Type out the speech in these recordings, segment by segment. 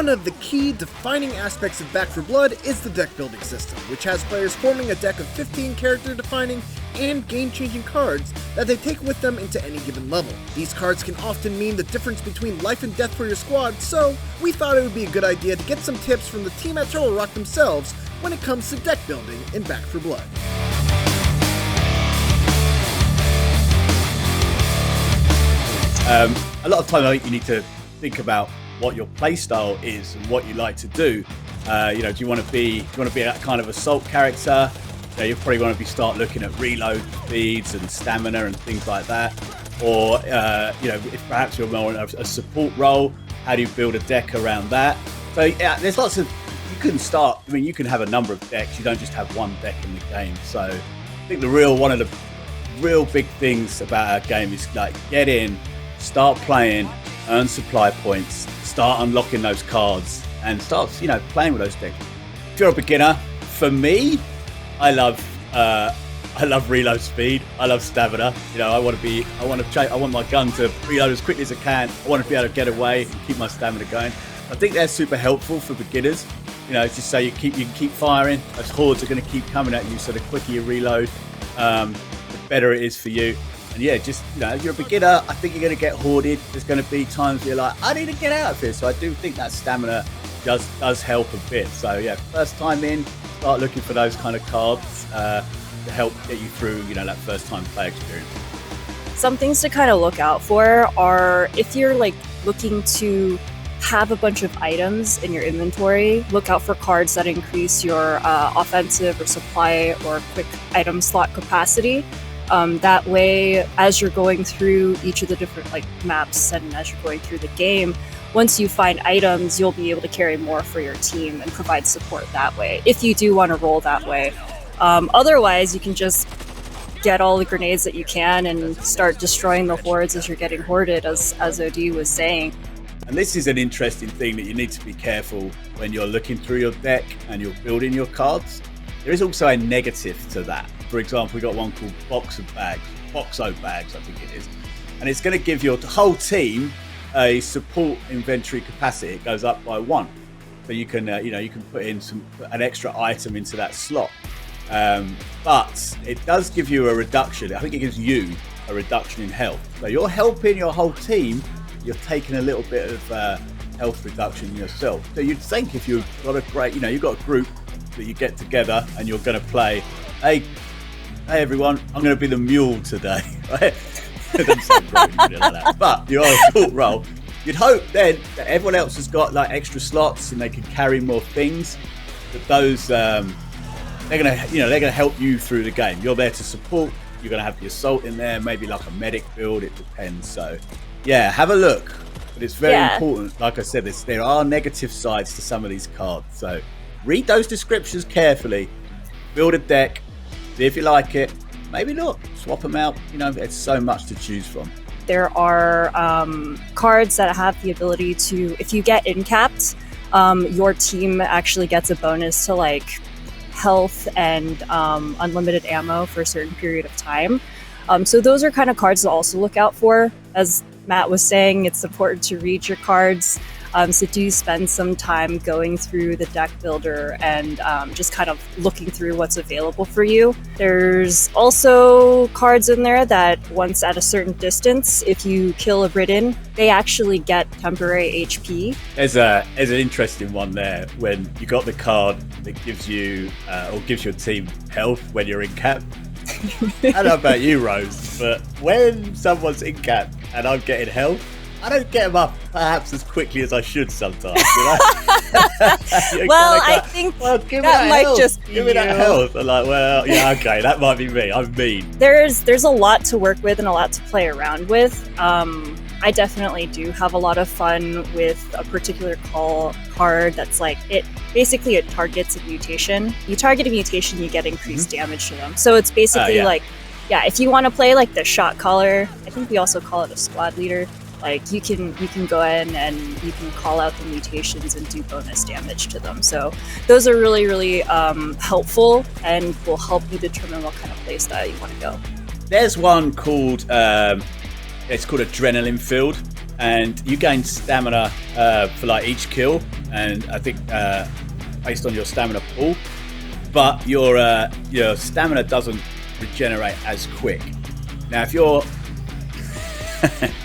One of the key defining aspects of Back 4 Blood is the deck building system, which has players forming a deck of 15 character defining and game-changing cards that they take with them into any given level. These cards can often mean the difference between life and death for your squad, so we thought it would be a good idea to get some tips from the team at Turtle Rock themselves when it comes to deck building in Back 4 Blood. A lot of time I think you need to think about what your playstyle is and what you like to do. Do you want to be that kind of assault character? You probably want to start looking at reload speeds and stamina and things like that. Or if perhaps you're more in a support role, how do you build a deck around that? So yeah, there's lots of, you can start. I mean, you can have a number of decks. You don't just have one deck in the game. So I think one of the real big things about our game is like get in, start playing, earn supply points, start unlocking those cards, and start playing with those decks. If you're a beginner, for me, I love reload speed. I love stamina. I want my gun to reload as quickly as I can. I want to be able to get away and keep my stamina going. I think they're super helpful for beginners. Just so you can keep firing. Those hordes are going to keep coming at you. So the quicker you reload, the better it is for you. And yeah, just if you're a beginner, I think you're going to get hoarded. There's going to be times where you're like, I need to get out of here. So I do think that stamina does help a bit. So yeah, first time in, start looking for those kind of cards to help get you through that first time play experience. Some things to kind of look out for are if you're looking to have a bunch of items in your inventory, look out for cards that increase your offensive or supply or quick item slot capacity. That way, as you're going through each of the different maps and as you're going through the game, once you find items, you'll be able to carry more for your team and provide support that way, if you do want to roll that way. Otherwise, you can just get all the grenades that you can and start destroying the hordes as you're getting hoarded, as OD was saying. And this is an interesting thing that you need to be careful when you're looking through your deck and you're building your cards. There is also a negative to that. For example, we got one called Boxo Bags, I think it is. And it's going to give your whole team a support inventory capacity. It goes up by 1. So you can put in an extra item into that slot. But it does give you a reduction. I think it gives you a reduction in health. So you're helping your whole team. You're taking a little bit of health reduction yourself. So you'd think if you've got you've got a group that you get together and you're going to play, hey everyone, I'm going to be the mule today, right? It doesn't sound great when you do that. But you're on a short roll. You'd hope then that everyone else has got extra slots and they can carry more things. That those they're going to help you through the game. You're there to support. You're going to have the assault in there, maybe a medic build. It depends. So yeah, have a look. But it's very important. Like I said, there are negative sides to some of these cards. So read those descriptions carefully. Build a deck. See if you like it. Maybe not. Swap them out. There's so much to choose from. There are cards that have the ability to, if you get in-capped, your team actually gets a bonus to health and unlimited ammo for a certain period of time. So those are kind of cards to also look out for. As Matt was saying, it's important to read your cards. So do spend some time going through the deck builder and just kind of looking through what's available for you. There's also cards in there that once at a certain distance, if you kill a Ridden, they actually get temporary HP. There's an interesting one there when you got the card that gives you or gives your team health when you're in cap. I don't know about you, Rose, but when someone's in cap and I'm getting health, I don't get them up perhaps as quickly as I should sometimes. Well, I think that might just be give me that health. I'm like, well, yeah, okay, that might be me. I'm mean. There's a lot to work with and a lot to play around with. I definitely do have a lot of fun with a particular card that's basically it targets a mutation. You target a mutation, you get increased damage to them. So it's basically if you want to play the shot caller, I think we also call it a squad leader. You can go in and you can call out the mutations and do bonus damage to them. So those are really, really helpful and will help you determine what kind of playstyle you want to go. There's one called it's called Adrenaline Field. and you gain stamina for like each kill, and I think based on your stamina pool, but your stamina doesn't regenerate as quick. Now, if you're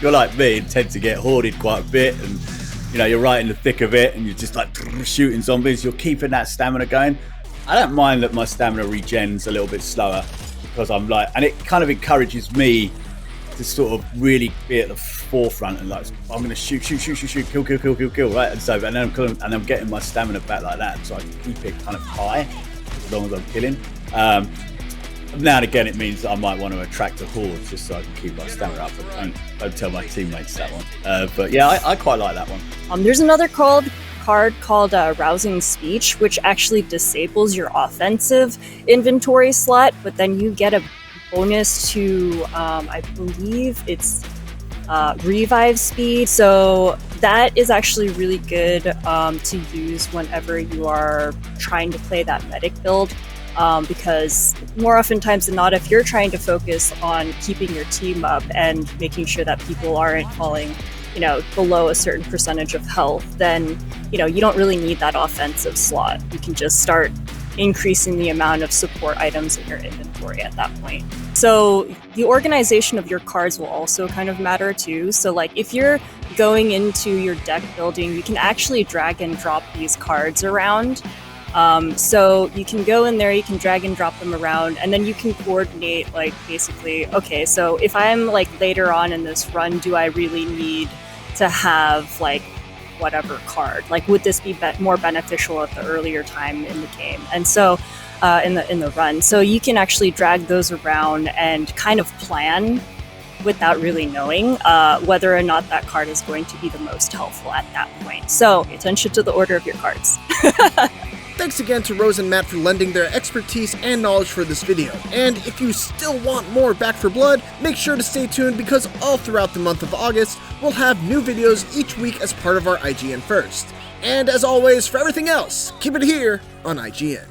like me and tend to get hoarded quite a bit, and you're right in the thick of it, and you're just like shooting zombies, you're keeping that stamina going. I don't mind that my stamina regens a little bit slower, because I'm like, and it kind of encourages me to sort of really be at the forefront and like, I'm going to shoot, kill, right? And then I'm getting my stamina back like that, so I can keep it kind of high as long as I'm killing. Now and again, it means that I might want to attract a horde just so I can keep my stamina up. But don't tell my teammates that one. But yeah, I quite like that one. There's another card called Rousing Speech, which actually disables your offensive inventory slot, but then you get a bonus to, I believe it's revive speed. So that is actually really good to use whenever you are trying to play that medic build. Because more oftentimes than not, if you're trying to focus on keeping your team up and making sure that people aren't falling, below a certain percentage of health, then, you don't really need that offensive slot. You can just start increasing the amount of support items in your inventory at that point. So the organization of your cards will also kind of matter too. So like if you're going into your deck building, you can actually drag and drop these cards around. So you can go in there, you can drag and drop them around, and then you can coordinate, like, basically, okay, so if I'm, like, later on in this run, do I really need to have, like, whatever card? Like, would this be more beneficial at the earlier time in the game? And so, in the run. So you can actually drag those around and kind of plan without really knowing whether or not that card is going to be the most helpful at that point. So, pay attention to the order of your cards. Thanks again to Rose and Matt for lending their expertise and knowledge for this video. And if you still want more Back 4 Blood, make sure to stay tuned, because all throughout the month of August, we'll have new videos each week as part of our IGN First. And as always, for everything else, keep it here on IGN.